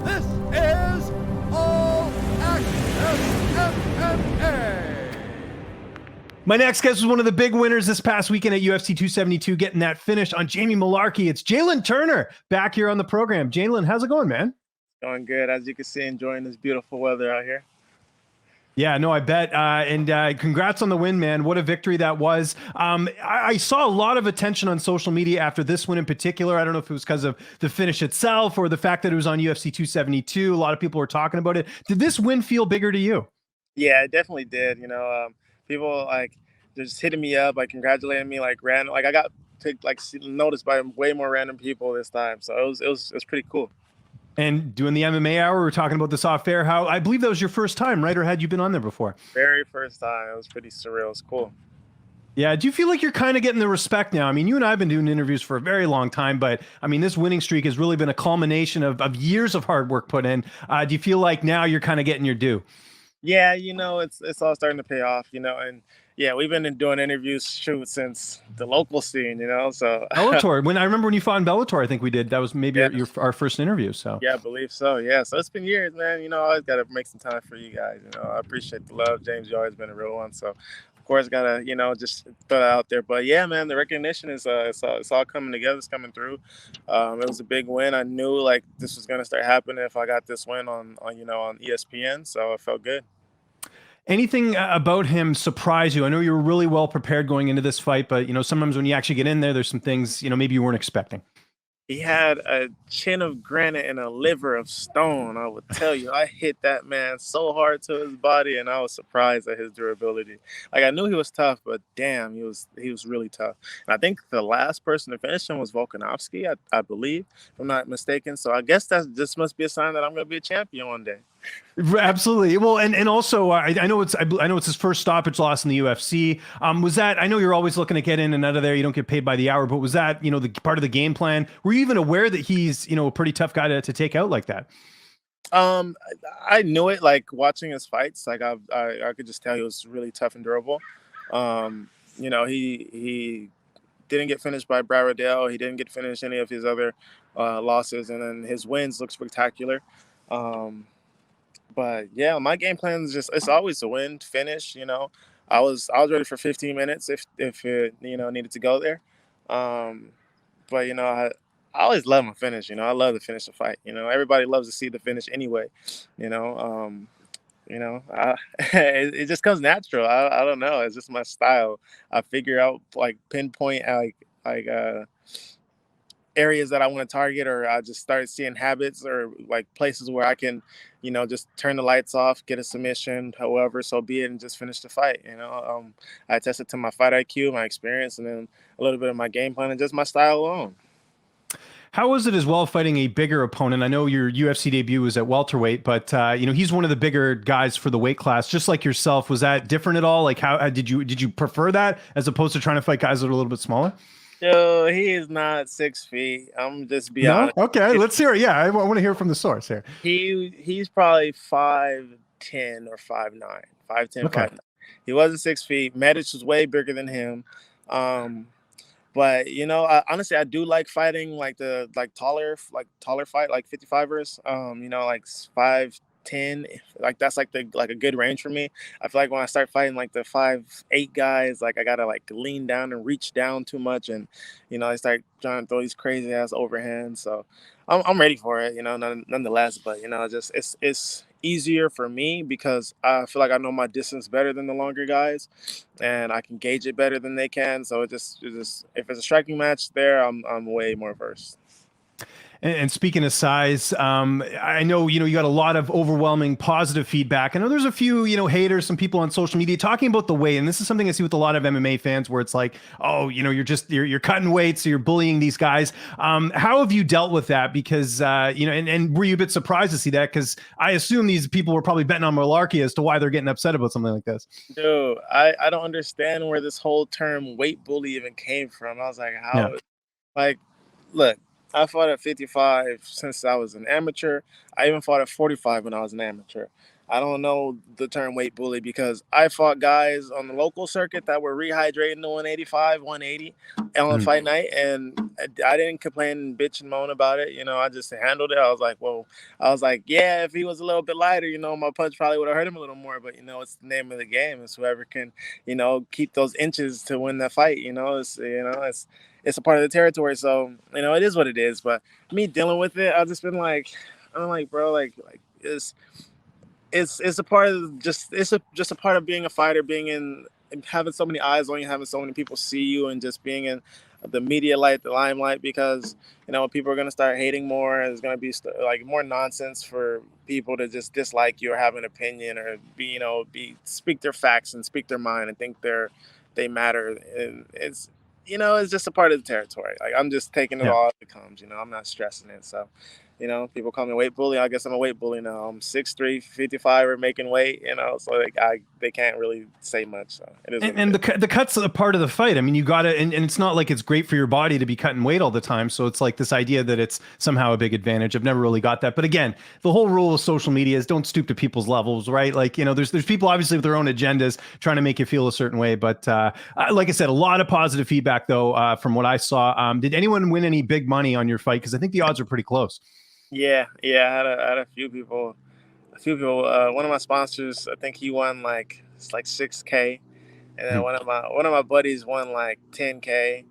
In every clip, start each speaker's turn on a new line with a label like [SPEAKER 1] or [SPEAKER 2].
[SPEAKER 1] This is All Access MMA. My next guest was one of the big winners this past weekend at UFC 272, getting that finish on Jamie Mullarkey. It's Jalin Turner back here on the program. Jalin, how's it going, man?
[SPEAKER 2] Going good. As you can see, enjoying this beautiful weather out here.
[SPEAKER 1] Yeah, no, I bet. And congrats on the win, man. What a victory that was. I saw a lot of attention on social media after this win in particular. I don't know if it was because of the finish itself or the fact that it was on UFC 272. A lot of people were talking about it. Did this win feel bigger to you?
[SPEAKER 2] Yeah, it definitely did. People like just hitting me up, like congratulating me, like random. Like I got noticed by way more random people this time. So it was pretty cool.
[SPEAKER 1] And doing the MMA hour, we were talking about this off air. How I believe that was your first time, right? Or had you been on there before?
[SPEAKER 2] Very first time. It was pretty surreal. It's cool.
[SPEAKER 1] Yeah. Do you feel like you're kind of getting the respect now? I mean, you and I have been doing interviews for a very long time, but I mean, this winning streak has really been a culmination of years of hard work put in. Do you feel like now you're kind of getting your due?
[SPEAKER 2] Yeah, it's all starting to pay off. And yeah, we've been doing interviews since the local scene. So
[SPEAKER 1] Bellator. When I remember when you fought in Bellator, I think we did. That was maybe
[SPEAKER 2] yeah.
[SPEAKER 1] our first interview. So
[SPEAKER 2] Yeah, I believe so. Yeah, so it's been years, man. I always got to make some time for you guys. I appreciate the love. James, you always been a real one. So, of course, gotta just throw that out there. But yeah, man, the recognition is it's all coming together. It's coming through. It was a big win. I knew like this was gonna start happening if I got this win on ESPN. So it felt good.
[SPEAKER 1] anything about him surprise you? I know you were really well prepared going into this fight, but sometimes when you actually get in there, there's some things maybe you weren't expecting.
[SPEAKER 2] He had a chin of granite and a liver of stone. I would tell you, I hit that man so hard to his body, and I was surprised at his durability. Like I knew he was tough, but damn, he was really tough. And I think the last person to finish him was Volkanovski, I believe, if I'm not mistaken. So I guess this must be a sign that I'm going to be a champion one day.
[SPEAKER 1] Absolutely. Well, and also I know it's his first stoppage loss in the UFC. Was that, I know you're always looking to get in and out of there. You don't get paid by the hour, but was that the part of the game plan? Were you even aware that he's a pretty tough guy to take out like that?
[SPEAKER 2] I knew it, like watching his fights. Like I could just tell he was really tough and durable. He didn't get finished by Brad Riddell. He didn't get finished any of his other losses, and then his wins look spectacular. But yeah, my game plan is it's always to win, finish. I was ready for 15 minutes if it needed to go there. Um, but I always love my finish. I love to finish a fight. Everybody loves to see the finish anyway. You know, um, it just comes natural. I don't know. It's just my style. I figure out like pinpoint like areas that I want to target, or I just start seeing habits or like places where I can, just turn the lights off, get a submission, however, so be it, and just finish the fight. I test it to my fight IQ, my experience, and then a little bit of my game plan and just my style alone.
[SPEAKER 1] How was it as well fighting a bigger opponent? I know your UFC debut was at welterweight, but he's one of the bigger guys for the weight class, just like yourself. Was that different at all? Like, how did you prefer that as opposed to trying to fight guys that are a little bit smaller?
[SPEAKER 2] So he is not 6 feet. I'm just be
[SPEAKER 1] No?
[SPEAKER 2] honest.
[SPEAKER 1] Okay, let's hear it. Yeah, I want to hear from the source here.
[SPEAKER 2] He's probably 5'10" or 5'9", 5'10",
[SPEAKER 1] Okay.
[SPEAKER 2] 5'9". He wasn't 6 feet. Medic was way bigger than him. But honestly, I do like fighting like the taller fight, like 55ers. Like 5'10", like that's like a good range for me. I feel like when I start fighting like the 5'8" guys, like I gotta like lean down and reach down too much, and I start trying to throw these crazy ass overhands. So I'm ready for it, nonetheless. But just it's easier for me because I feel like I know my distance better than the longer guys, and I can gauge it better than they can. So it just if it's a striking match there, I'm way more versed.
[SPEAKER 1] And speaking of size, I know you got a lot of overwhelming positive feedback. I know there's a few haters, some people on social media talking about the weight, and this is something I see with a lot of MMA fans, where it's like, oh, you're cutting weight, so you're bullying these guys. How have you dealt with that? Because and were you a bit surprised to see that? Because I assume these people were probably betting on Mullarkey as to why they're getting upset about something like this.
[SPEAKER 2] Dude, I don't understand where this whole term weight bully even came from. I was like,
[SPEAKER 1] Yeah.
[SPEAKER 2] how? Like, look, I fought at 55 since I was an amateur. I even fought at 45 when I was an amateur. I don't know the term weight bully because I fought guys on the local circuit that were rehydrating to 185, 180 on
[SPEAKER 1] Mm.
[SPEAKER 2] fight night, and I didn't complain and bitch and moan about it. I just handled it. I was like, well, I was like, yeah, if he was a little bit lighter, my punch probably would have hurt him a little more. But it's the name of the game. It's whoever can, keep those inches to win the fight. It's a part of the territory. So it is what it is. But me dealing with it, I've just been like, I'm like, bro, like it's a part of just a part of being a fighter, being in and having so many eyes on you, having so many people see you, and just being in the media light, the limelight, because people are gonna start hating more. And there's gonna be like more nonsense for people to just dislike you or have an opinion or be speak their facts and speak their mind and think they matter. And it's just a part of the territory. Like I'm just taking it
[SPEAKER 1] Yeah.
[SPEAKER 2] all as it comes. I'm not stressing it. So people call me weight bully. I guess I'm a weight bully now. I'm 6'3", 55 or making weight, so like they can't really say much. So it is what it
[SPEAKER 1] And
[SPEAKER 2] is.
[SPEAKER 1] the cut's a part of the fight. I mean, you got to, and it's not like it's great for your body to be cutting weight all the time. So it's like this idea that it's somehow a big advantage. I've never really got that. But again, the whole rule of social media is don't stoop to people's levels, right? Like, there's people obviously with their own agendas trying to make you feel a certain way. But like I said, a lot of positive feedback though, from what I saw. Did anyone win any big money on your fight? Because I think the odds are pretty close.
[SPEAKER 2] Yeah. I had a few people. A few people. One of my sponsors, I think he won like it's like 6K, and then
[SPEAKER 1] Hmm.
[SPEAKER 2] one of my buddies won like 10K.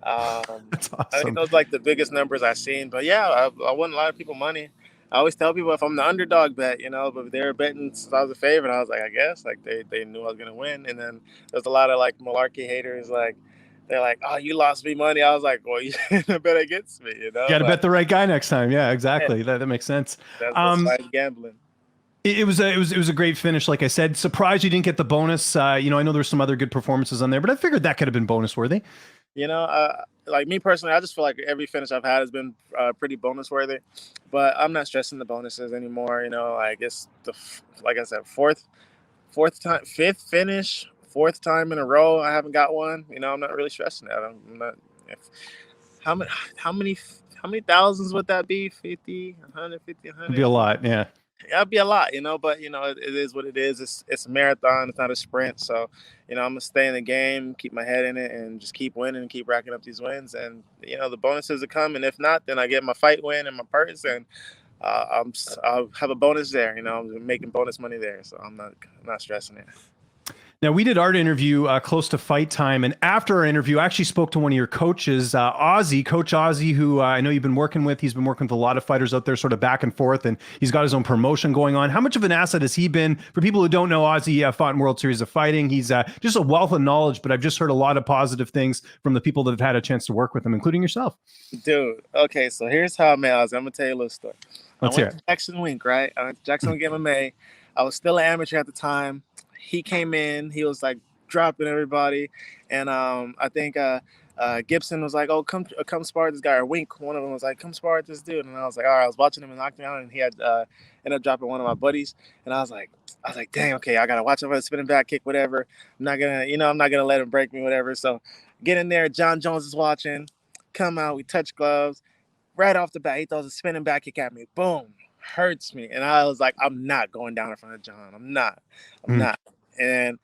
[SPEAKER 1] That's
[SPEAKER 2] I think
[SPEAKER 1] awesome.
[SPEAKER 2] those like the biggest numbers I've seen. But yeah, I won a lot of people money. I always tell people if I'm the underdog bet, but if they were betting since I was a favorite, I was like, I guess like they knew I was gonna win. And then there's a lot of like Mullarkey haters, like they're like, oh, you lost me money. I was like, well, you shouldn't bet against me,
[SPEAKER 1] Got to
[SPEAKER 2] like
[SPEAKER 1] bet the right guy next time. Yeah,
[SPEAKER 2] yeah,
[SPEAKER 1] exactly. That makes sense.
[SPEAKER 2] that's
[SPEAKER 1] Um,
[SPEAKER 2] why I'm gambling.
[SPEAKER 1] it was a great finish. Like I said, surprised you didn't get the bonus. I know there's some other good performances on there, but I figured that could have been bonus worthy.
[SPEAKER 2] Like me personally, I just feel like every finish I've had has been pretty bonus worthy, but I'm not stressing the bonuses anymore. I guess like I said, fourth time, fifth finish, fourth time in a row. I haven't got one. I'm not really stressing that. I'm not. If, how many? How many? How many thousands would that be? 50, 150,
[SPEAKER 1] It'd be
[SPEAKER 2] 100?
[SPEAKER 1] a lot. Yeah.
[SPEAKER 2] That'd be a lot, but it is what it is. It's a marathon. It's not a sprint. So, I'm gonna stay in the game, keep my head in it, and just keep winning and keep racking up these wins. And the bonuses will come. And if not, then I get my fight win and my purse, and I'll have a bonus there. I'm making bonus money there, so I'm not stressing it.
[SPEAKER 1] Now, we did our interview close to fight time, and after our interview, I actually spoke to one of your coaches, Ozzy, Coach Ozzy, who I know you've been working with. He's been working with a lot of fighters out there, sort of back and forth, and he's got his own promotion going on. How much of an asset has he been? For people who don't know, Ozzy fought in World Series of Fighting. He's just a wealth of knowledge, but I've just heard a lot of positive things from the people that have had a chance to work with him, including yourself.
[SPEAKER 2] Dude, okay, so here's how I met Ozzy. I'm gonna tell you a little story. I
[SPEAKER 1] Let's hear
[SPEAKER 2] went to
[SPEAKER 1] it.
[SPEAKER 2] Jackson Wink, right? I went to Jackson Wink MMA. I was still an amateur at the time. He came in, he was like dropping everybody, and I think Gibson was like, "Oh, come spar with this guy." Or Wink, one of them was like, "Come spar with this dude," and I was like, "All right." I was watching him in Octagon, and he had ended up dropping one of my buddies, and I was like, "Dang, okay, I gotta watch him for a spinning back kick, whatever. I'm not gonna let him break me, whatever." So get in there. John Jones is watching. Come out, we touch gloves. Right off the bat, he throws a spinning back kick at me. Boom. Hurts me. And I was like, I'm not going down in front of John. I'm not. I'm
[SPEAKER 1] Mm.
[SPEAKER 2] not. And,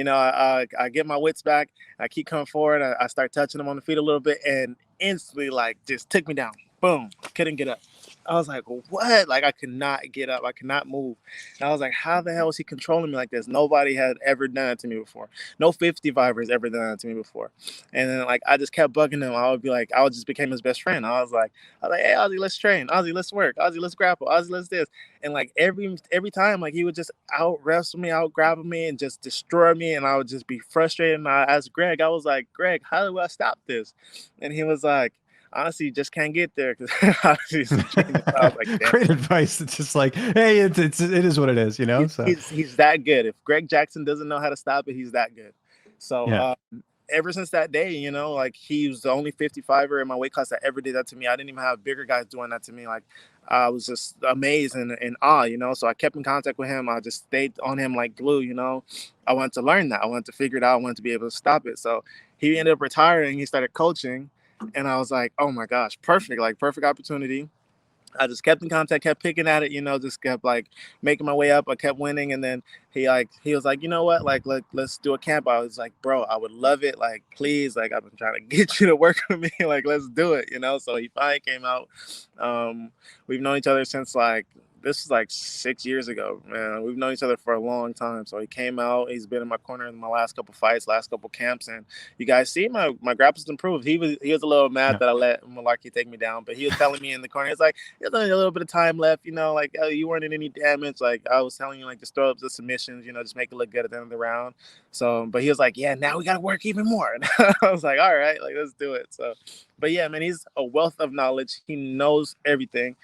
[SPEAKER 2] I get my wits back. I keep coming forward. I start touching him on the feet a little bit and instantly, like, just took me down. Boom. Couldn't get up. I was like, what? Like, I could not get up. I could not move. And I was like, how the hell is he controlling me like this? Nobody had ever done it to me before. No 55er has ever done it to me before. And then, like, I just kept bugging him. I just became his best friend. I was like, hey, Ozzy, let's train. Ozzy, let's work. Ozzy, let's grapple. Ozzy, let's this. And like every time, like he would just out wrestle me, out grapple me, and just destroy me. And I would just be frustrated. And I asked Greg, I was like, Greg, how do I stop this? And he was like, honestly, you just can't get there because honestly, it's training. I was like, damn.
[SPEAKER 1] Great advice. It's just like, hey, it is what it is,
[SPEAKER 2] He's,
[SPEAKER 1] So
[SPEAKER 2] he's he's that good. If Greg Jackson doesn't know how to stop it, he's that good. So
[SPEAKER 1] yeah.
[SPEAKER 2] ever since that day, like he was the only 55er in my weight class that ever did that to me. I didn't even have bigger guys doing that to me. Like I was just amazed and in awe. So I kept in contact with him. I just stayed on him like glue. I wanted to learn that. I wanted to figure it out. I wanted to be able to stop it. So he ended up retiring. He started coaching, and I was like, oh my gosh, perfect! Like perfect opportunity. I just kept in contact, kept picking at it, just kept like making my way up. I kept winning, and then he was like, you know what, like let's do a camp. I was like, bro, I would love it, like please, like I've been trying to get you to work with me, like let's do it. So he finally came out. We've known each other since like this is like 6 years ago, man. We've known each other for a long time. So he came out. He's been in my corner in my last couple fights, last couple camps, and you guys see my grappling's improved. He was a little mad
[SPEAKER 1] Yeah.
[SPEAKER 2] that I let Mullarkey take me down, but he was telling me in the corner, it's like there's only a little bit of time left, like oh, you weren't in any damage. Like I was telling you, like just throw up the submissions, just make it look good at the end of the round. So, but he was like, yeah, now we gotta work even more. And I was like, all right, like let's do it. So, but yeah, man, he's a wealth of knowledge. He knows everything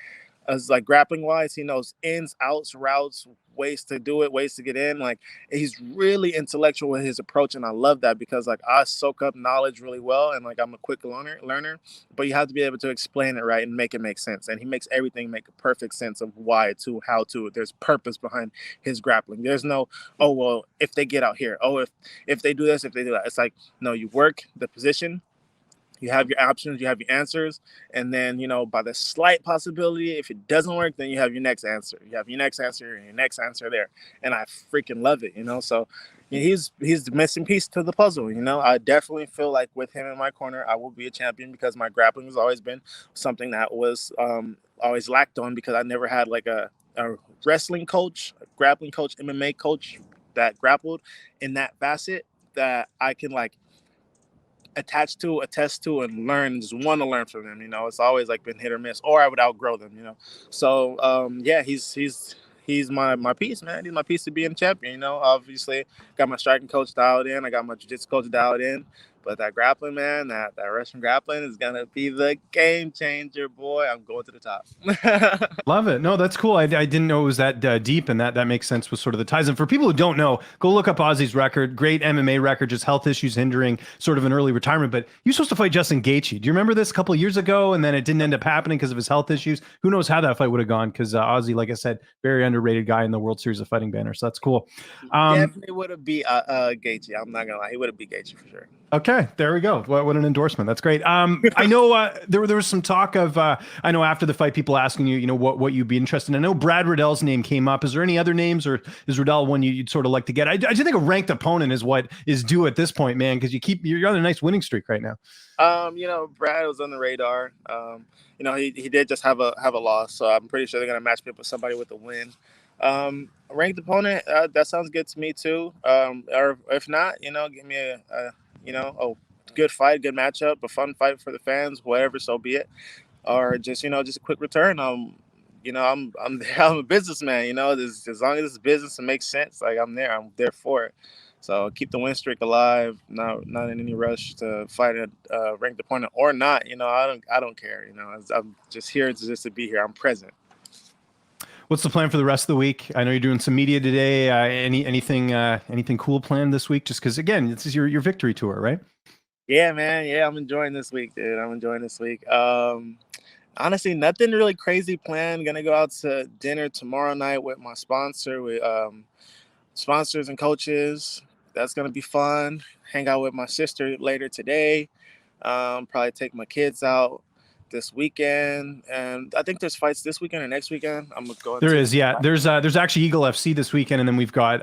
[SPEAKER 2] as like grappling wise. He knows ins, outs, routes, ways to do it, ways to get in. Like he's really intellectual with his approach, and I love that because like I soak up knowledge really well, and like I'm a quick learner. But you have to be able to explain it right and make it make sense. And he makes everything make a perfect sense of why to how to. There's purpose behind his grappling. There's no oh well if they get out here, oh if they do this, if they do that. It's like no, you work the position, you have your options, you have your answers, and then by the slight possibility if it doesn't work, then you have your next answer, you have your next answer and your next answer there. And I freaking love it. So he's the missing piece to the puzzle. I definitely feel like with him in my corner I will be a champion because my grappling has always been something that was always lacked on because I never had like a wrestling coach, a grappling coach, MMA coach that grappled in that facet that I can like attached to, attest to, and learn, and just want to learn from them. It's always like been hit or miss, or I would outgrow them. So yeah, he's my piece, man. He's my piece to being a champion. Obviously got my striking coach dialed in, I got my jiu-jitsu coach dialed in, but that grappling, man, that Russian grappling is gonna be the game changer, boy. I'm going to the top.
[SPEAKER 1] Love it. No, that's cool. I didn't know it was that deep, and that makes sense with sort of the ties. And for people who don't know, go look up Ozzy's record. Great MMA record, just health issues hindering sort of an early retirement. But you're supposed to fight Justin Gaethje. Do you remember this a couple of years ago? And then it didn't end up happening because of his health issues. Who knows how that fight would have gone? Because Ozzy, like I said, very underrated guy in the World Series of Fighting banner. So that's cool.
[SPEAKER 2] Definitely would have beat Gaethje. I'm not gonna lie, he would have beat Gaethje for sure.
[SPEAKER 1] Okay, there we go. What an endorsement. That's great. I know there was some talk of I know after the fight, people asking you, what you'd be interested in. I know Brad Riddell's name came up. Is there any other names, or is Riddell one you'd sort of like to get? I just think a ranked opponent is what is due at this point, man, because you're on a nice winning streak right now.
[SPEAKER 2] Brad was on the radar. He did just have a loss, so I'm pretty sure they're gonna match me up with somebody with a win. Ranked opponent, that sounds good to me too. Or if not, give me a good fight, good matchup, a fun fight for the fans, whatever, so be it. Or just a quick return. I'm a businessman. As long as it's business and makes sense, like I'm there. I'm there for it. So keep the win streak alive. Not in any rush to fight a ranked opponent or not. I don't care. I'm just here just to be here. I'm present.
[SPEAKER 1] What's the plan for the rest of the week? I know you're doing some media today. Anything cool planned this week? Just because, again, this is your victory tour, right?
[SPEAKER 2] Yeah, man. Yeah, I'm enjoying this week, dude. I'm enjoying this week. Honestly, nothing really crazy planned. Gonna go out to dinner tomorrow night with my sponsor, with sponsors and coaches. That's gonna be fun. Hang out with my sister later today. Probably take my kids out this weekend, and I think there's fights this weekend or next weekend. I'm going
[SPEAKER 1] There
[SPEAKER 2] to.
[SPEAKER 1] is, yeah. There's actually Eagle FC this weekend, and then we've got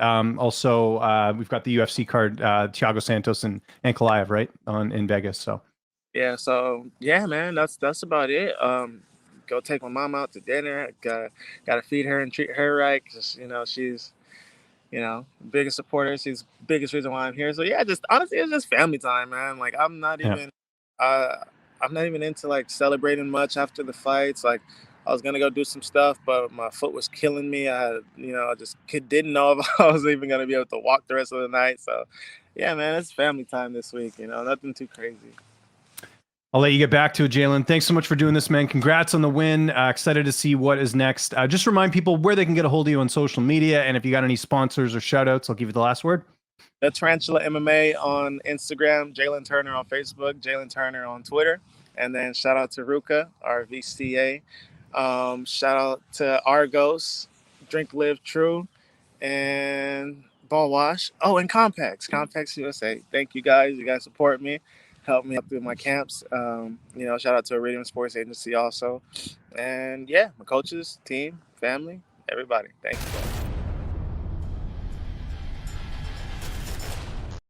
[SPEAKER 1] we've got the UFC card, Thiago Santos and Ankalaev, right, in Vegas. So
[SPEAKER 2] Yeah, so yeah, man, that's about it. Go take my mom out to dinner. Gotta feed her and treat her right, because she's biggest supporter. She's the biggest reason why I'm here. So yeah, just honestly, it's just family time, man. Like
[SPEAKER 1] yeah.
[SPEAKER 2] uh, I'm not even into like celebrating much after the fights. Like I was gonna go do some stuff, but my foot was killing me. I just didn't know if I was even gonna be able to walk the rest of the night. So yeah, man, it's family time this week. Nothing too crazy.
[SPEAKER 1] I'll let you get back to it, Jalin. Thanks so much for doing this, man. Congrats on the win. Excited to see what is next. Just remind people where they can get a hold of you on social media, and if you got any sponsors or shout outs, I'll give you the last word.
[SPEAKER 2] The Tarantula MMA on Instagram, Jalin Turner on Facebook, Jalin Turner on Twitter, and then shout out to Ruka, our VCA. Shout out to Argos, Drink Live True, and Ball Wash. Oh, and Complex USA. Thank you guys. You guys support me. helped me out through my camps. You know, shout out to Iridium Sports Agency also. And yeah, my coaches, team, family, everybody. Thank you.